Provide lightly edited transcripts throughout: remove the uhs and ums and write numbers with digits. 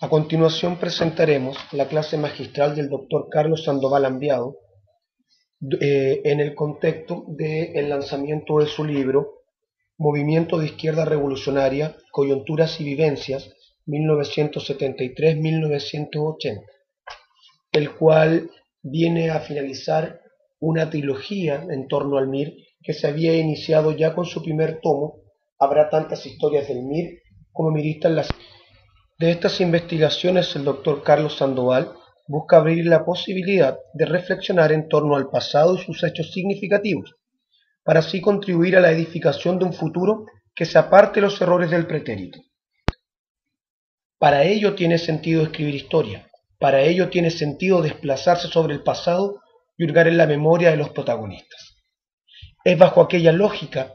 A continuación presentaremos la clase magistral del Dr. Carlos Sandoval Ambiado en el contexto del lanzamiento de su libro Movimiento de Izquierda Revolucionaria, Coyunturas y Vivencias, 1973-1980, el cual viene a finalizar una trilogía en torno al MIR que se había iniciado ya con su primer tomo, Habrá tantas historias del MIR como miristas las. De estas investigaciones, el Dr. Carlos Sandoval busca abrir la posibilidad de reflexionar en torno al pasado y sus hechos significativos, para así contribuir a la edificación de un futuro que se aparte de los errores del pretérito. Para ello tiene sentido escribir historia, para ello tiene sentido desplazarse sobre el pasado y hurgar en la memoria de los protagonistas. Es bajo aquella lógica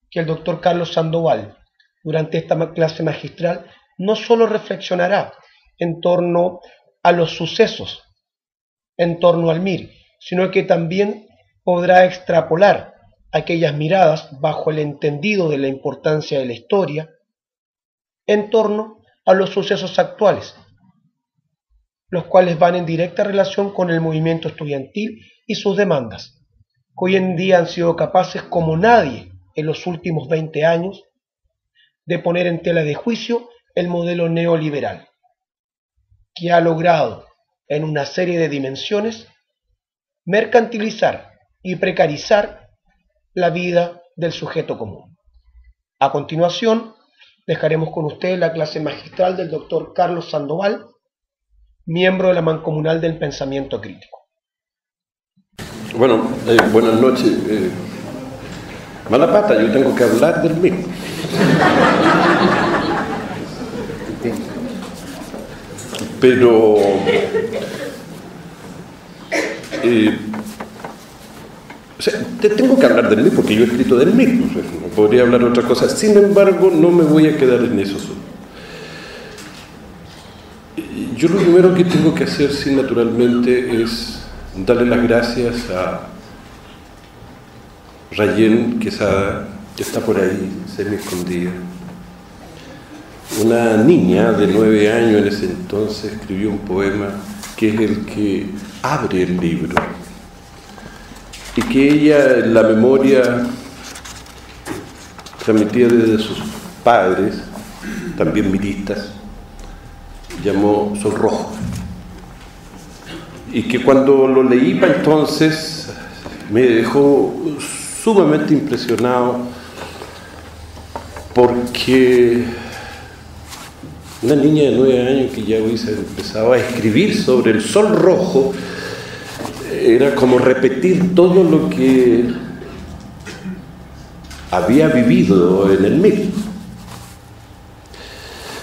que el Dr. Carlos Sandoval, durante esta clase magistral, no solo reflexionará en torno a los sucesos, en torno al MIR, sino que también podrá extrapolar aquellas miradas bajo el entendido de la importancia de la historia en torno a los sucesos actuales, los cuales van en directa relación con el movimiento estudiantil y sus demandas, que hoy en día han sido capaces como nadie en los últimos 20 años de poner en tela de juicio el modelo neoliberal, que ha logrado en una serie de dimensiones mercantilizar y precarizar la vida del sujeto común. A continuación, dejaremos con ustedes la clase magistral del Dr. Carlos Sandoval, miembro de la Mancomunal del Pensamiento Crítico. Bueno, buenas noches. Mala pata, yo tengo que hablar del mismo. Pero tengo que hablar del MIR porque yo he escrito del MIR, no podría hablar de otra cosa. Sin embargo, no me voy a quedar en eso solo. Yo lo primero que tengo que hacer, sí, naturalmente, es darle las gracias a Rayén Quesada, que está por ahí, semi escondida. Una niña de 9 años en ese entonces escribió un poema que es el que abre el libro y que ella, en la memoria transmitida desde sus padres, también miristas, llamó Sol Rojo, y que cuando lo leí para entonces me dejó sumamente impresionado, porque una niña de 9 años que ya hubiese empezado a escribir sobre el sol rojo era como repetir todo lo que había vivido en el MIR.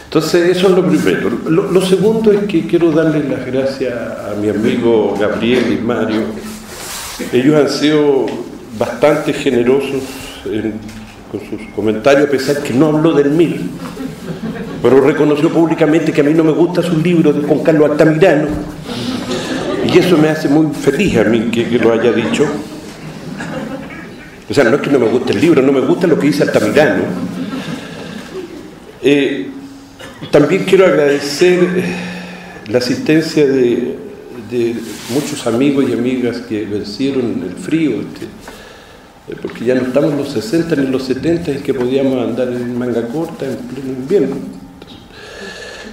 Entonces eso es lo primero. Lo segundo es que quiero darle las gracias a mi amigo Gabriel y Mario. Ellos han sido bastante generosos con sus comentarios, a pesar que no habló del MIR, pero reconoció públicamente que a mí no me gusta su libro con Carlos Altamirano, y eso me hace muy feliz a mí que lo haya dicho. O sea, no es que no me guste el libro, no me gusta lo que dice Altamirano. También quiero agradecer la asistencia de muchos amigos y amigas que vencieron el frío, porque ya no estamos en los 60 ni en los 70 en que podíamos andar en manga corta en pleno invierno.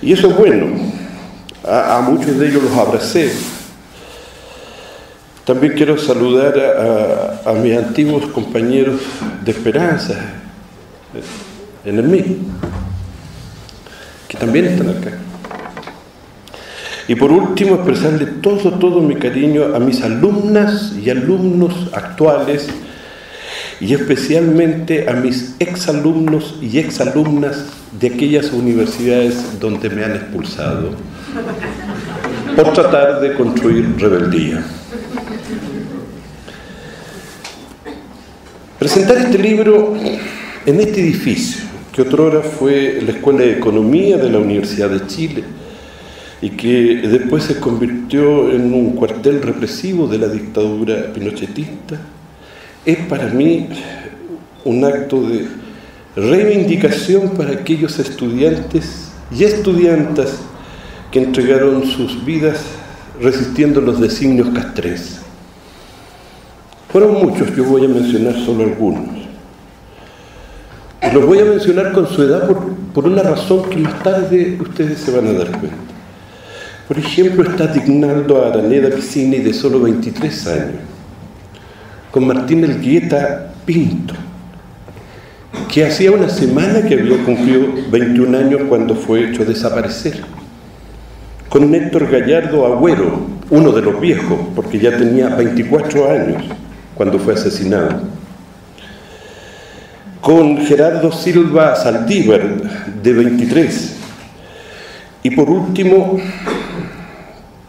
Y eso es bueno. A muchos de ellos los abracé. También quiero saludar a mis antiguos compañeros de Esperanza en el MIR, que también están acá. Y por último, expresarle todo mi cariño a mis alumnas y alumnos actuales, y especialmente a mis exalumnos y exalumnas de aquellas universidades donde me han expulsado por tratar de construir rebeldía. Presentar este libro en este edificio, que otrora fue la Escuela de Economía de la Universidad de Chile y que después se convirtió en un cuartel represivo de la dictadura pinochetista, es para mí un acto de reivindicación para aquellos estudiantes y estudiantas que entregaron sus vidas resistiendo los designios castrenses. Fueron muchos, yo voy a mencionar solo algunos. Y los voy a mencionar con su edad por una razón que más tarde ustedes se van a dar cuenta. Por ejemplo, está Dignaldo Araneda Piscini, de solo 23 años, con Martín Elguieta Pinto, que hacía una semana que había cumplido 21 años cuando fue hecho desaparecer, con Héctor Gallardo Agüero, uno de los viejos, porque ya tenía 24 años cuando fue asesinado, con Gerardo Silva Saldívar, de 23, y por último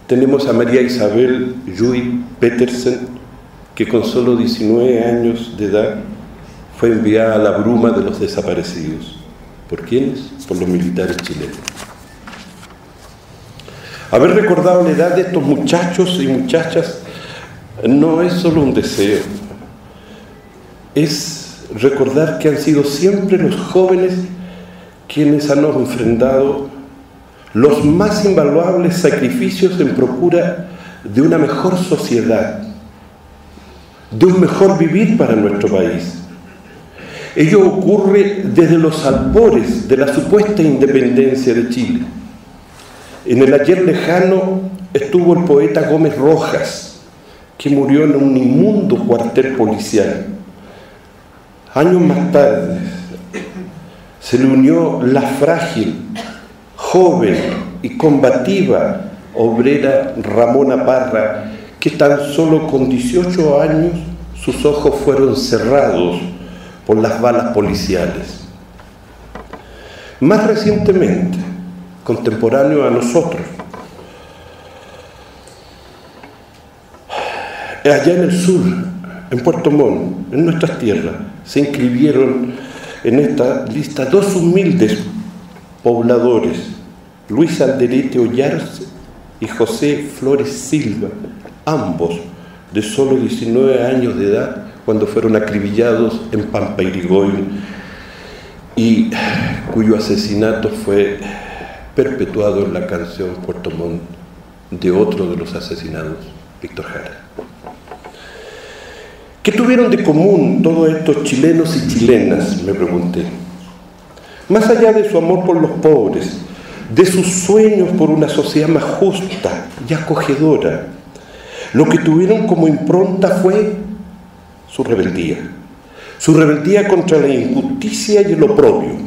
tenemos a María Isabel Llui Petersen, que con solo 19 años de edad fue enviada a la bruma de los desaparecidos. ¿Por quiénes? Por los militares chilenos. Haber recordado la edad de estos muchachos y muchachas no es solo un deseo, es recordar que han sido siempre los jóvenes quienes han enfrentado los más invaluables sacrificios en procura de una mejor sociedad, de un mejor vivir para nuestro país. Ello ocurre desde los albores de la supuesta independencia de Chile. En el ayer lejano estuvo el poeta Gómez Rojas, que murió en un inmundo cuartel policial. Años más tarde se le unió la frágil, joven y combativa obrera Ramona Parra, que tan solo con 18 años sus ojos fueron cerrados por las balas policiales. Más recientemente, contemporáneo a nosotros, allá en el sur, en Puerto Montt, en nuestras tierras, se inscribieron en esta lista dos humildes pobladores, Luis Alderete Ollarse y José Flores Silva, ambos de solo 19 años de edad cuando fueron acribillados en Pampa Irigoyen y cuyo asesinato fue perpetuado en la canción Puerto Montt de otro de los asesinados, Víctor Jara. ¿Qué tuvieron de común todos estos chilenos y chilenas?, me pregunté. Más allá de su amor por los pobres, de sus sueños por una sociedad más justa y acogedora, lo que tuvieron como impronta fue su rebeldía contra la injusticia y el oprobio.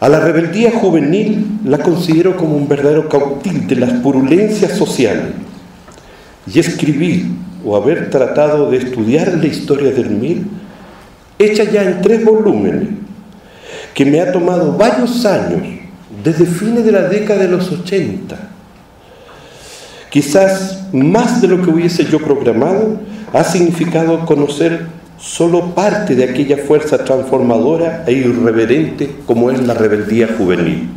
A la rebeldía juvenil la considero como un verdadero cautil de las purulencias sociales, y escribir o haber tratado de estudiar la historia del MIR, hecha ya en 3 volúmenes, que me ha tomado varios años, desde fines de la década de los 80, quizás más de lo que hubiese yo programado, ha significado conocer solo parte de aquella fuerza transformadora e irreverente como es la rebeldía juvenil.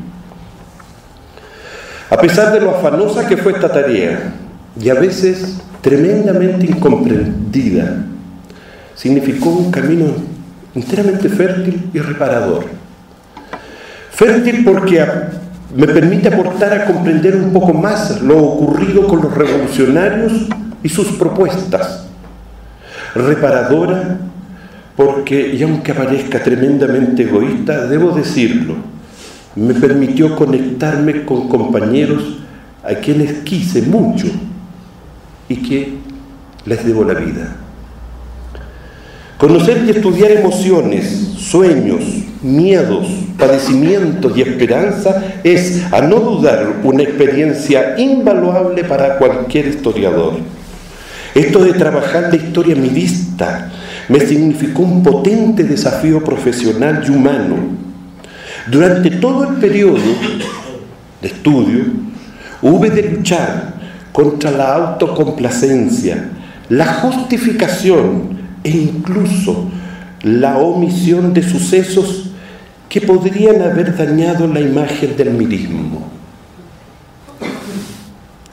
A pesar de lo afanosa que fue esta tarea, y a veces tremendamente incomprendida, significó un camino enteramente fértil y reparador. Fértil porque me permite aportar a comprender un poco más lo ocurrido con los revolucionarios y sus propuestas. Reparadora porque, y aunque parezca tremendamente egoísta, debo decirlo, me permitió conectarme con compañeros a quienes quise mucho y que les debo la vida. Conocer y estudiar emociones, sueños, miedos, padecimientos y esperanza es, a no dudar, una experiencia invaluable para cualquier historiador. Esto de trabajar la historia mirista me significó un potente desafío profesional y humano. Durante todo el periodo de estudio, hube de luchar contra la autocomplacencia, la justificación e incluso la omisión de sucesos que podrían haber dañado la imagen del mirismo.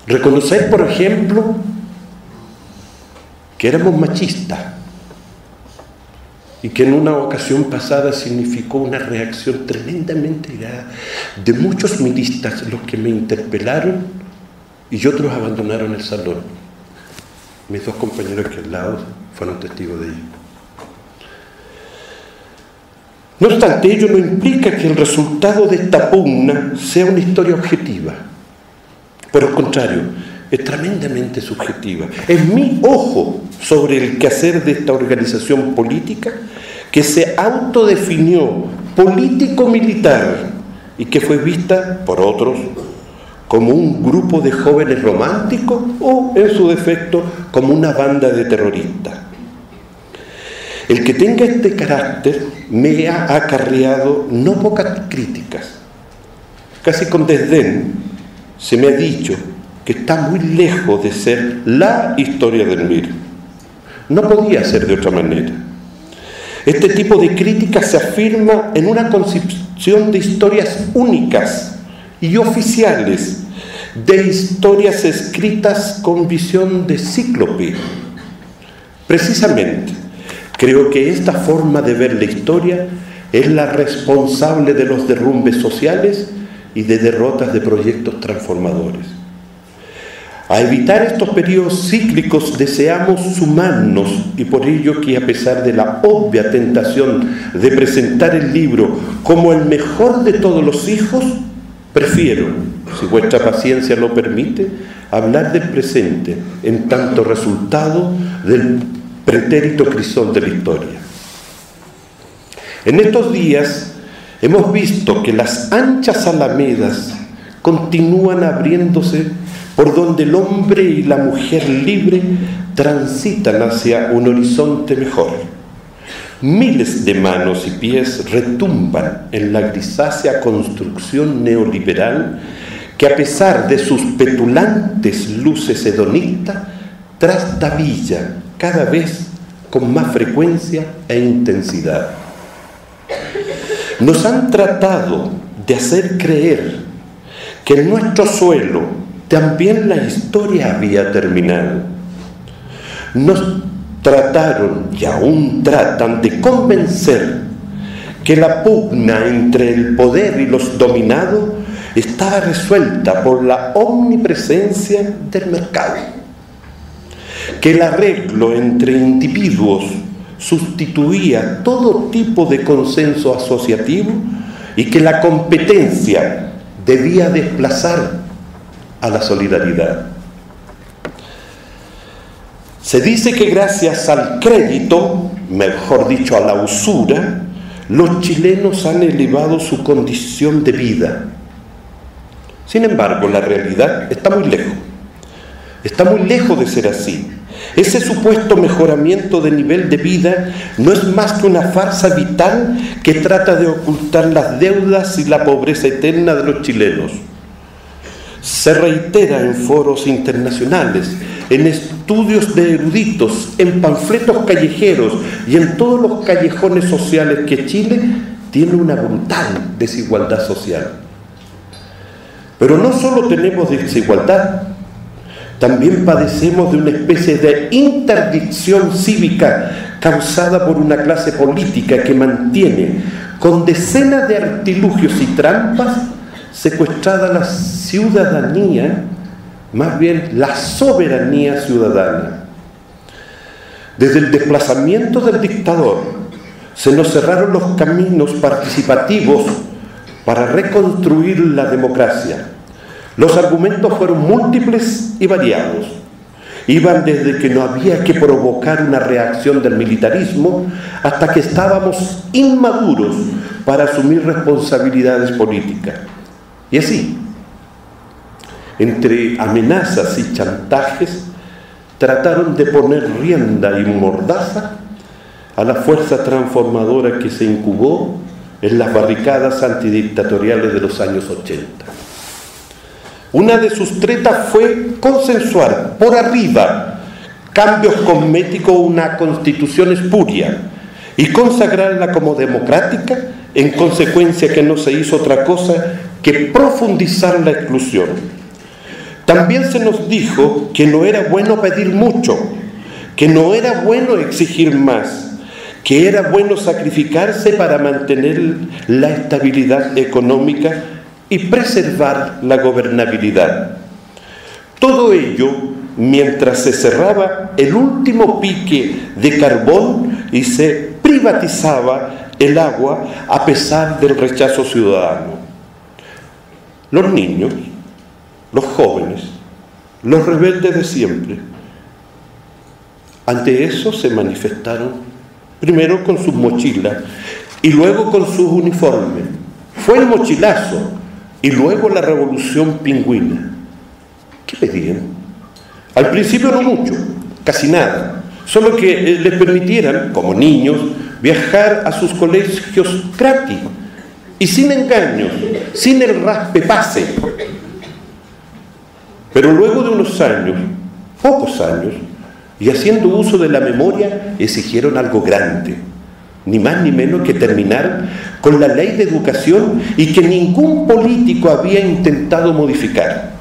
Reconocer, por ejemplo, que éramos machistas, y que en una ocasión pasada significó una reacción tremendamente grave de muchos milistas, los que me interpelaron y otros abandonaron el salón. Mis dos compañeros aquí al lado fueron testigos de ello. No obstante, ello no implica que el resultado de esta pugna sea una historia objetiva. Por el contrario, es tremendamente subjetiva. Es mi ojo sobre el quehacer de esta organización política que se autodefinió político-militar y que fue vista por otros como un grupo de jóvenes románticos o, en su defecto, como una banda de terroristas. El que tenga este carácter me ha acarreado no pocas críticas. Casi con desdén se me ha dicho que está muy lejos de ser la historia del MIR. No podía ser de otra manera. Este tipo de crítica se afirma en una concepción de historias únicas y oficiales, de historias escritas con visión de cíclope. Precisamente, creo que esta forma de ver la historia es la responsable de los derrumbes sociales y de derrotas de proyectos transformadores. A evitar estos periodos cíclicos deseamos sumarnos, y por ello que, a pesar de la obvia tentación de presentar el libro como el mejor de todos los hijos, prefiero, si vuestra paciencia lo permite, hablar del presente en tanto resultado del pretérito crisol de la historia. En estos días hemos visto que las anchas alamedas continúan abriéndose por donde el hombre y la mujer libre transitan hacia un horizonte mejor. Miles de manos y pies retumban en la grisácea construcción neoliberal que, a pesar de sus petulantes luces hedonistas, trastabilla cada vez con más frecuencia e intensidad. Nos han tratado de hacer creer que en nuestro suelo también la historia había terminado. Nos trataron y aún tratan de convencer que la pugna entre el poder y los dominados estaba resuelta por la omnipresencia del mercado, que el arreglo entre individuos sustituía todo tipo de consenso asociativo y que la competencia debía desplazar a la solidaridad. Se dice que gracias al crédito, mejor dicho a la usura, los chilenos han elevado su condición de vida. Sin embargo, la realidad está muy lejos de ser así. Ese supuesto mejoramiento de nivel de vida no es más que una farsa vital que trata de ocultar las deudas y la pobreza eterna de los chilenos. Se reitera en foros internacionales, en estudios de eruditos, en panfletos callejeros y en todos los callejones sociales que Chile tiene una brutal desigualdad social. Pero no solo tenemos desigualdad, también padecemos de una especie de interdicción cívica causada por una clase política que mantiene con decenas de artilugios y trampas secuestrada la ciudadanía, más bien la soberanía ciudadana. Desde el desplazamiento del dictador se nos cerraron los caminos participativos para reconstruir la democracia. Los argumentos fueron múltiples y variados. Iban desde que no había que provocar una reacción del militarismo hasta que estábamos inmaduros para asumir responsabilidades políticas. Y así, entre amenazas y chantajes, trataron de poner rienda y mordaza a la fuerza transformadora que se incubó en las barricadas antidictatoriales de los años 80. Una de sus tretas fue consensuar por arriba cambios cosméticos, una constitución espuria, y consagrarla como democrática, en consecuencia que no se hizo otra cosa que profundizar la exclusión. También se nos dijo que no era bueno pedir mucho, que no era bueno exigir más, que era bueno sacrificarse para mantener la estabilidad económica y preservar la gobernabilidad. Todo ello mientras se cerraba el último pique de carbón y se privatizaba el agua a pesar del rechazo ciudadano. Los niños, los jóvenes, los rebeldes de siempre, ante eso se manifestaron primero con sus mochilas y luego con sus uniformes. Fue el mochilazo y luego la revolución pingüina. ¿Qué pedían? Al principio no mucho, casi nada, solo que les permitieran, como niños, viajar a sus colegios gratis y sin engaños, sin el raspe-pase. Pero luego de unos años, pocos años, y haciendo uso de la memoria, exigieron algo grande, ni más ni menos que terminar con la ley de educación y que ningún político había intentado modificar.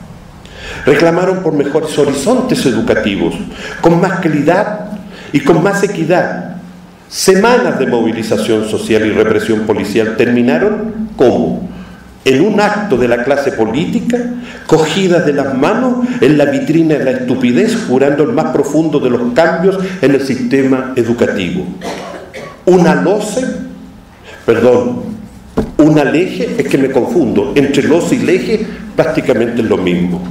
Reclamaron por mejores horizontes educativos, con más calidad y con más equidad. Semanas de movilización social y represión policial terminaron ¿cómo? En un acto de la clase política, cogidas de las manos en la vitrina de la estupidez, jurando el más profundo de los cambios en el sistema educativo. Una leje, es que me confundo, entre loce y leje prácticamente es lo mismo.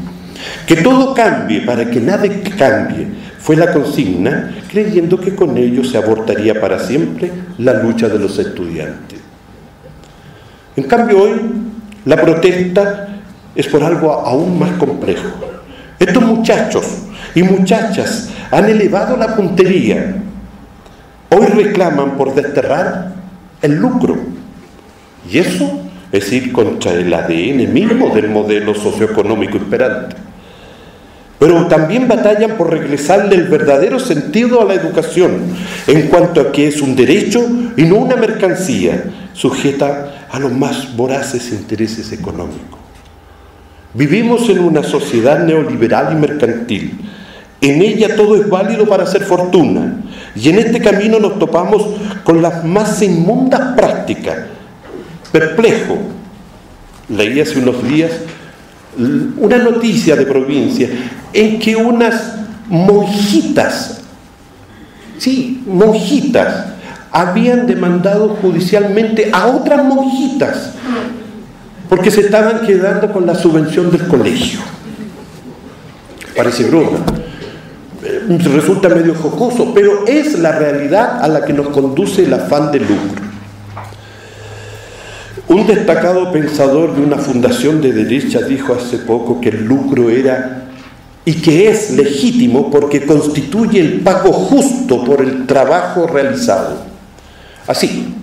Que todo cambie para que nada cambie, fue la consigna, creyendo que con ello se abortaría para siempre la lucha de los estudiantes. En cambio hoy, la protesta es por algo aún más complejo. Estos muchachos y muchachas han elevado la puntería. Hoy reclaman por desterrar el lucro. Y eso es ir contra el ADN mismo del modelo socioeconómico imperante. Pero también batallan por regresarle el verdadero sentido a la educación, en cuanto a que es un derecho y no una mercancía, sujeta a los más voraces intereses económicos. Vivimos en una sociedad neoliberal y mercantil. En ella todo es válido para hacer fortuna, y en este camino nos topamos con las más inmundas prácticas. Perplejo, leí hace unos días una noticia de provincia en que unas monjitas, habían demandado judicialmente a otras monjitas porque se estaban quedando con la subvención del colegio. Parece broma, resulta medio jocoso, pero es la realidad a la que nos conduce el afán de lucro. Un destacado pensador de una fundación de derecha dijo hace poco que el lucro era y que es legítimo porque constituye el pago justo por el trabajo realizado. Así,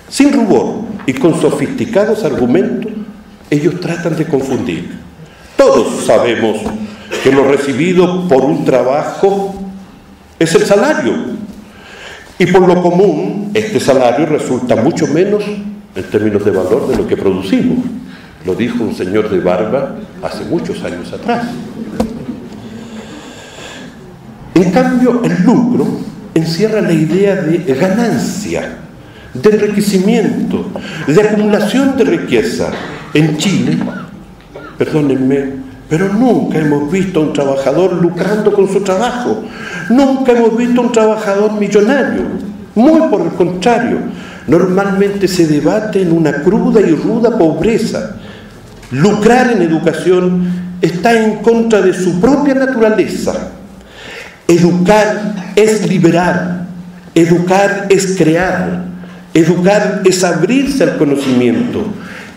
sin rubor y con sofisticados argumentos, ellos tratan de confundir. Todos sabemos que lo recibido por un trabajo es el salario, y por lo común este salario resulta mucho menos en términos de valor de lo que producimos. Lo dijo un señor de barba hace muchos años atrás. En cambio, el lucro encierra la idea de ganancia, de enriquecimiento, de acumulación de riqueza. En Chile, perdónenme, pero nunca hemos visto a un trabajador lucrando con su trabajo. Nunca hemos visto a un trabajador millonario. Muy por el contrario, normalmente se debate en una cruda y ruda pobreza. Lucrar en educación está en contra de su propia naturaleza. Educar es liberar, educar es crear, educar es abrirse al conocimiento,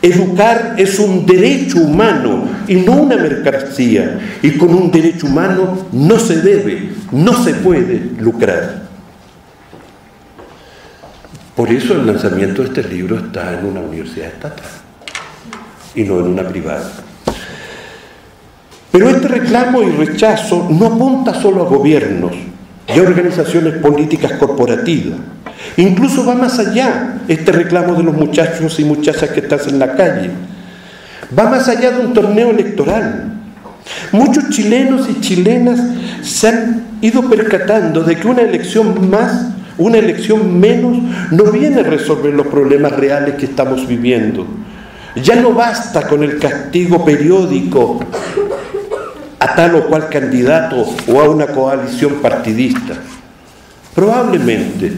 educar es un derecho humano y no una mercancía, y con un derecho humano no se debe, no se puede lucrar. Por eso el lanzamiento de este libro está en una universidad estatal y no en una privada. Pero este reclamo y rechazo no apunta solo a gobiernos y a organizaciones políticas corporativas. Incluso va más allá este reclamo de los muchachos y muchachas que están en la calle. Va más allá de un torneo electoral. Muchos chilenos y chilenas se han ido percatando de que una elección más una elección menos no viene a resolver los problemas reales que estamos viviendo. Ya no basta con el castigo periódico a tal o cual candidato o a una coalición partidista. Probablemente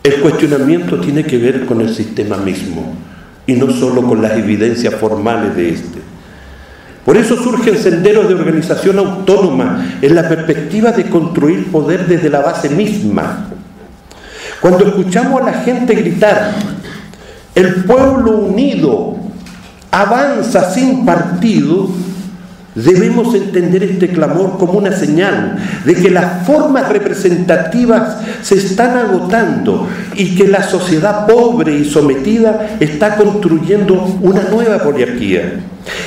el cuestionamiento tiene que ver con el sistema mismo y no solo con las evidencias formales de este. Por eso surgen senderos de organización autónoma en la perspectiva de construir poder desde la base misma. Cuando escuchamos a la gente gritar, el pueblo unido avanza sin partido, debemos entender este clamor como una señal de que las formas representativas se están agotando y que la sociedad pobre y sometida está construyendo una nueva poliarquía.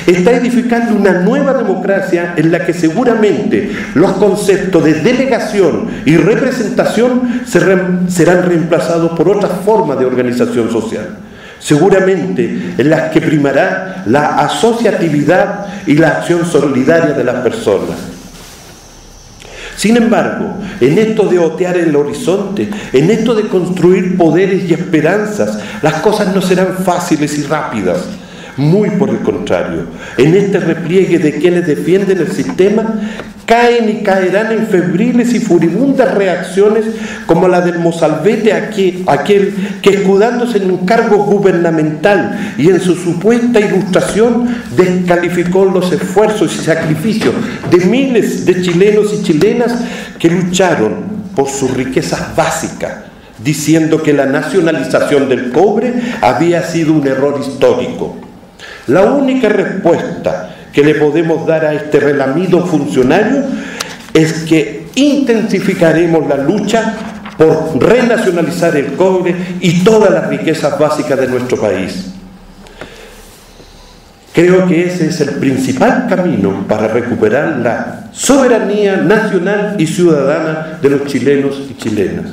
Está edificando una nueva democracia en la que seguramente los conceptos de delegación y representación serán reemplazados por otras formas de organización social. Seguramente en las que primará la asociatividad y la acción solidaria de las personas. Sin embargo, en esto de otear el horizonte, en esto de construir poderes y esperanzas, las cosas no serán fáciles y rápidas. Muy por el contrario, en este repliegue de quienes defienden el sistema, caen y caerán en febriles y furibundas reacciones como la del mozalbete aquel que, escudándose en un cargo gubernamental y en su supuesta ilustración, descalificó los esfuerzos y sacrificios de miles de chilenos y chilenas que lucharon por sus riquezas básicas, diciendo que la nacionalización del cobre había sido un error histórico. La única respuesta que le podemos dar a este relamido funcionario es que intensificaremos la lucha por renacionalizar el cobre y todas las riquezas básicas de nuestro país. Creo que ese es el principal camino para recuperar la soberanía nacional y ciudadana de los chilenos y chilenas.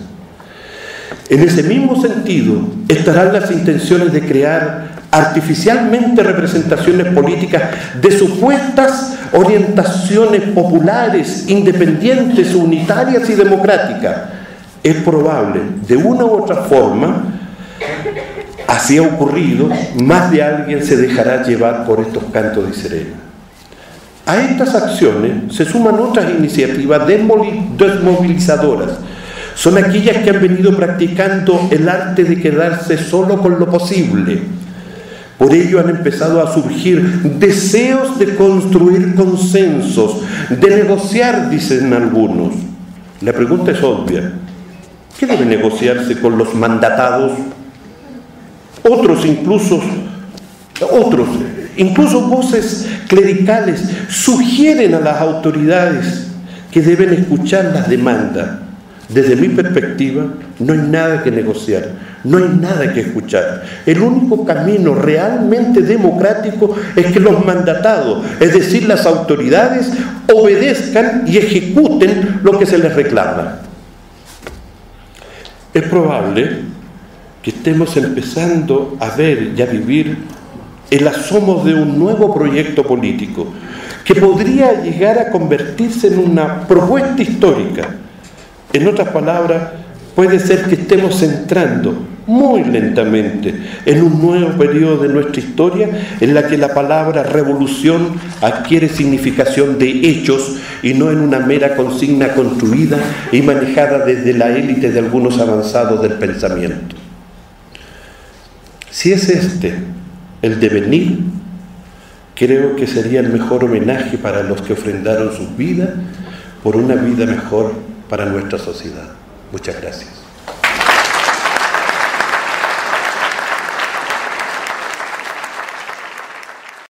En ese mismo sentido estarán las intenciones de crear artificialmente representaciones políticas de supuestas orientaciones populares, independientes, unitarias y democráticas. Es probable, de una u otra forma, así ha ocurrido, más de alguien se dejará llevar por estos cantos de sirena. A estas acciones se suman otras iniciativas desmovilizadoras. Son aquellas que han venido practicando el arte de quedarse solo con lo posible. Por ello han empezado a surgir deseos de construir consensos, de negociar, dicen algunos. La pregunta es obvia. ¿Qué debe negociarse con los mandatados? Otros, incluso voces clericales, sugieren a las autoridades que deben escuchar las demandas. Desde mi perspectiva, no hay nada que negociar, no hay nada que escuchar. El único camino realmente democrático es que los mandatados, es decir, las autoridades, obedezcan y ejecuten lo que se les reclama. Es probable que estemos empezando a ver y a vivir el asomo de un nuevo proyecto político que podría llegar a convertirse en una propuesta histórica. En otras palabras, puede ser que estemos entrando muy lentamente en un nuevo periodo de nuestra historia en la que la palabra revolución adquiere significación de hechos y no en una mera consigna construida y manejada desde la élite de algunos avanzados del pensamiento. Si es este el devenir, creo que sería el mejor homenaje para los que ofrendaron sus vidas por una vida mejor para nuestra sociedad. Muchas gracias.